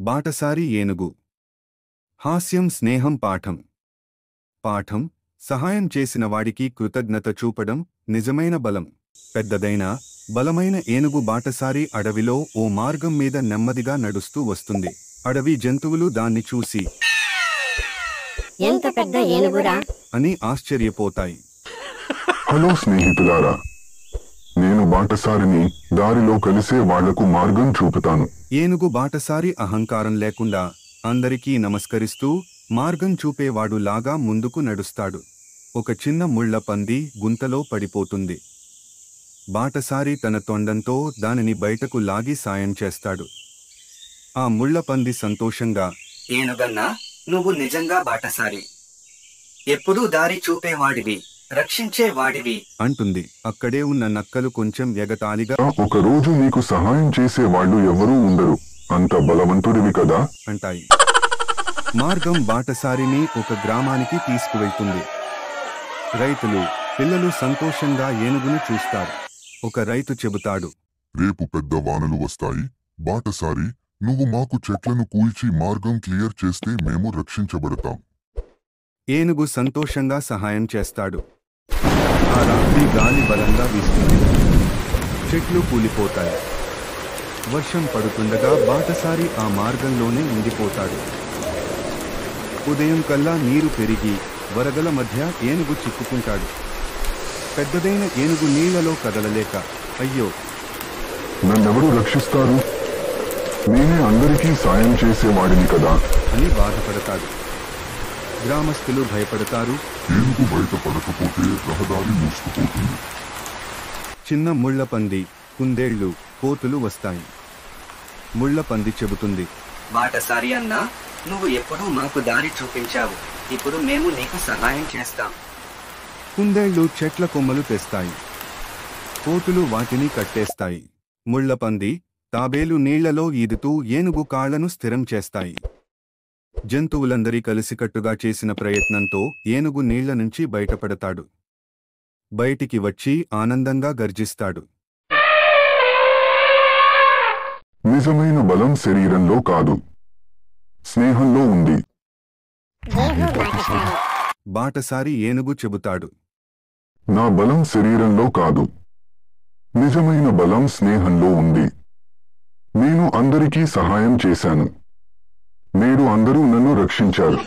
బాటసారి ఏనుగు. హాస్యం స్నేహం పాఠం. పాఠం: సహాయం చేసిన వాడికి కృతజ్ఞత చూపడం నిజమైన బలం. పెద్దదైన బలమైన ఏనుగు బాటసారి అడవిలో ఓ మార్గం మీద నెమ్మదిగా నడుస్తూ వస్తుంది. అడవి జంతువులు దాన్ని చూసి ఎంత పెద్ద ఏనుగురా అని ఆశ్చర్యపోతాయి. హలో స్నేహితులారా, నేను బాటసారిని. దారిలో కలిసే వాళ్లకు మార్గం చూపుతాను. ఏనుగు బాటసారి అహంకారం లేకుండా అందరికీ నమస్కరిస్తూ మార్గం చూపేవాడు లాగా ముందుకు నడుస్తాడు. ఒక చిన్న ముళ్ల పంది గుంతలో పడిపోతుంది. బాటసారి తన తొండంతో దానిని బయటకు లాగి సాయం చేస్తాడు. ఆ ముళ్ల పంది సంతోషంగా, ఏనుగన్నా, నువ్వు నిజంగా బాటసారి. ఎప్పుడూ దారి చూపేవాడివి, రక్షించేవాడివి అంటుంది. అక్కడే ఉన్న నక్కలు కొంచెం ఎగతాళిగా, ఒకరోజు నీకు సహాయం చేసే వాళ్ళు ఎవరూ ఉండరు, అంత బలవంతుడివి కదా అంటాయి. మార్గం బాటసారిని ఒక గ్రామానికి తీసుకువెళ్తుంది. రైతులు, పిల్లలు సంతోషంగా ఏనుగును చూస్తారు. ఒక రైతు చెబుతాడు, రేపు పెద్ద వానలు వస్తాయి. బాటసారి, నువ్వు మాకు చెట్లను కూల్చి మార్గం క్లియర్ చేస్తే మేము రక్షించబడతాం. ఏనుగు సంతోషంగా సహాయం చేస్తాడు. ఆ రాత్రి గాలి బలంగా వీస్తుంది. చెట్లు కూలిపోతాయి. వర్షం పడుతుండగా బాటసారి ఆ మార్గంలోనే ఉండిపోతాడు. ఉదయం కల్లా నీరు పెరిగి వరదల మధ్య ఏనుగు చిక్కుకుంటాడు. పెద్దదైన ఏనుగు నీళ్లలో కదలలేక, అయ్యో, నన్నెవరు రక్షిస్తారు? నేనే అందరికీ సాయం చేసేవాడిని కదా అని బాధపడతాడు. గ్రామస్తులు భయపడతారు. ఏనుగు బయట పడకపోతే రహదారి మూసుకుపోతుంది. చిన్న ముళ్లపంది, కుందేళ్లు, కోతులు వస్తాయి. ముళ్లపంది చెబుతుంది, బాటసారి అన్నా, నువ్వు ఎప్పుడూ మాకు దారి చూపించావు. ఇప్పుడు మేము నీకు సహాయం చేస్తాం. కుందేళ్లు చెట్ల కొమ్మలు తెస్తాయి. కోతులు వాటిని కట్టేస్తాయి. ముళ్లపంది, తాబేలు నీళ్లలో ఈదుతూ ఏనుగు కాళ్లను స్థిరం చేస్తాయి. జంతువులందరి కలిసికట్టుగా చేసిన ప్రయత్నంతో ఏనుగు నీళ్ల నుంచి బయటపడతాడు. బయటికి వచ్చి ఆనందంగా గర్జిస్తాడు. నిజమైన బలం శరీరంలో కాదు, స్నేహంలో ఉంది. బాటసారి ఏనుగు చెబుతాడు, నా బలం శరీరంలో కాదు, నిజమైన బలం స్నేహంలో ఉంది. నేను అందరికీ సహాయం చేశాను. నేడు అందరూ నన్ను రక్షించారు.